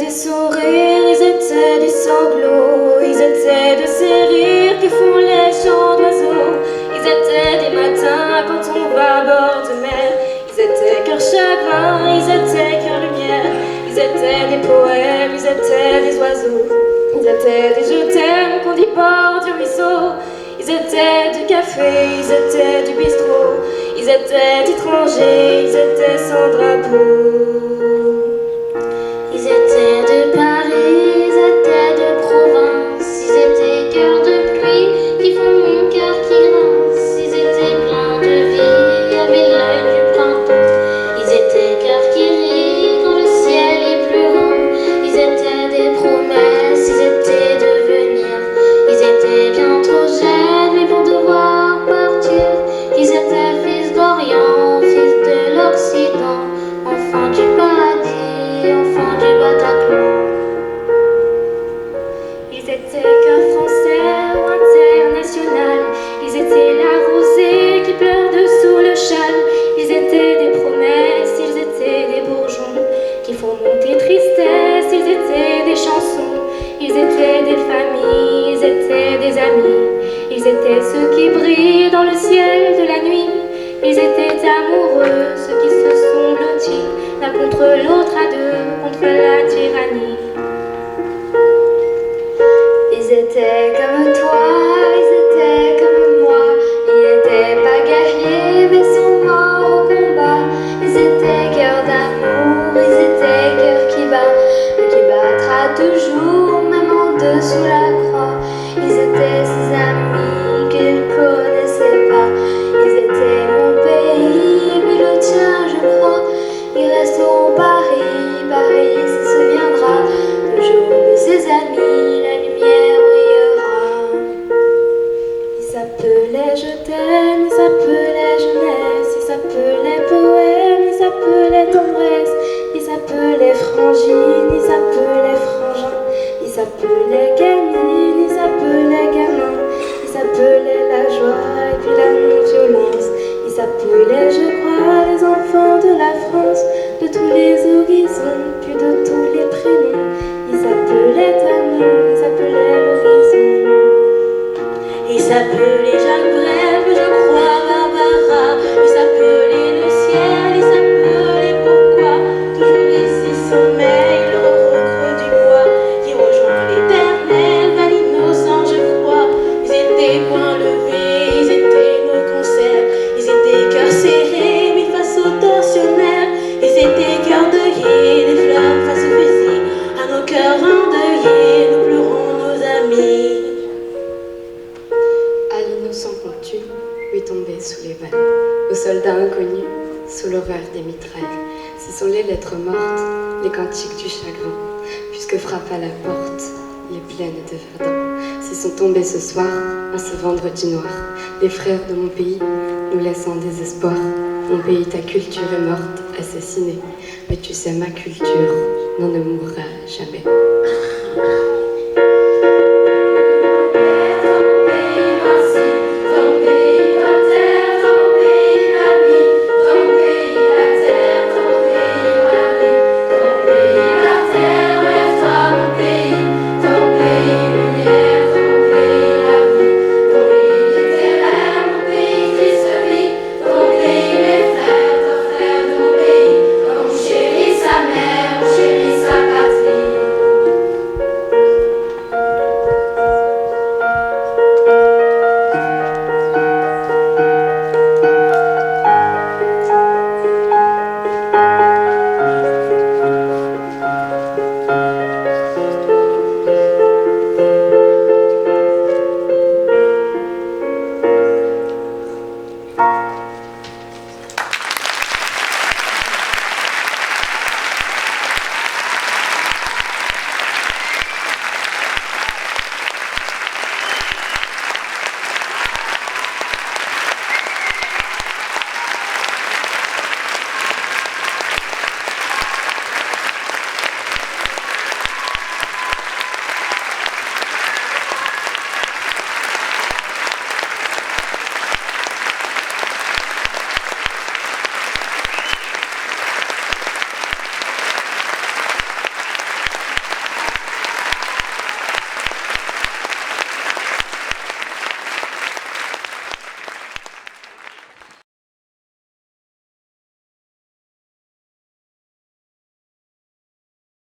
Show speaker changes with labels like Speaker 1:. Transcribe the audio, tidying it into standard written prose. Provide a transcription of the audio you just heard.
Speaker 1: des sourires, ils étaient des sanglots, ils étaient de ces rires que font les chants d'oiseaux. Ils étaient des matins quand on va à bord de mer. Ils étaient cœur chagrin, ils étaient cœur lumière. Ils étaient des poèmes, ils étaient des oiseaux. Ils étaient des je t'aime qu'on dit bord du ruisseau. Ils étaient du café, ils étaient du bistrot. Ils étaient étrangers, ils étaient sans drapeau.
Speaker 2: Ils étaient de Paris, ils étaient de Provence. Ils étaient cœurs de pluie qui font mon cœur qui rince. Ils étaient pleins de vie, avaient l'œil du printemps. Ils étaient cœurs qui rient quand le ciel est plus rond. Ils étaient des promesses, ils étaient de venir. Ils étaient bien trop jeunes, mais pour devoir partir. Ils étaient fils d'Orient, fils de l'Occident, enfants du paradis, enfants du Bataclan.
Speaker 1: Ils étaient cœur français ou international. Ils étaient la rosée qui pleure dessous le châle. Ils étaient des promesses, ils étaient des bourgeons qui font monter tristesse. Ils étaient des chansons, ils étaient des familles, ils étaient des amis. Ils étaient ceux qui brillent dans le ciel de la nuit. Ils étaient amoureux, ceux qui se sont blottis l'un contre l'autre à deux, contre la tyrannie.
Speaker 2: Ils étaient comme toi, ils étaient comme moi. Ils n'étaient pas guerriers, mais sont morts au combat. Ils étaient cœurs d'amour, ils étaient cœurs qui bat, mais qui battra toujours, même en dessous la croix. Ils étaient ses amis qu'ils connaissaient pas. Ils étaient mon pays, puis le tien, je crois. Ils resteront Paris, Paris se souviendra le jour de ses amis, la lumière brillera.
Speaker 1: Ils s'appelaient je t'aime, ils s'appelaient jeunesse, ils s'appelaient poème, ils s'appelaient tendresse, ils s'appelaient frangine, ils s'appelaient frangin, ils s'appelaient gamine, ils s'appelaient gamin, ils s'appelaient la joie et puis la non-violence. Ils s'appelaient, je crois, les enfants de la France, de tous les horizons, puis de tous les prénoms. Ils s'appelaient amour, ils s'appelaient l'horizon. Ils s'appelaient Jacques Brel, je crois Barbara. Ils s'appelaient le ciel, ils s'appelaient pourquoi. Toujours ici sommeil, le recreux du bois qui rejoint l'éternel, vers l'innocent je crois. Ils étaient poings levés, ils étaient nos concerts. Ils étaient cœurs serrés, mis face aux tortionnaires. Ils étaient cœurs deuillés, des fleurs face au fusil. À nos cœurs endeuillés, nous pleurons nos amis.
Speaker 3: À l'innocent qu'on tue, lui tomber sous les balles. Aux soldats inconnus, sous l'horreur des mitrailles. Ce sont les lettres mortes, les cantiques du chagrin. Puisque frappe à la porte, les plaines de Verdun. S'ils sont tombés ce soir, en ce vendredi noir, les frères de mon pays nous laissent en désespoir. Mon pays, ta culture est morte, assassinée. Mais tu sais, ma culture n'en ne mourra jamais.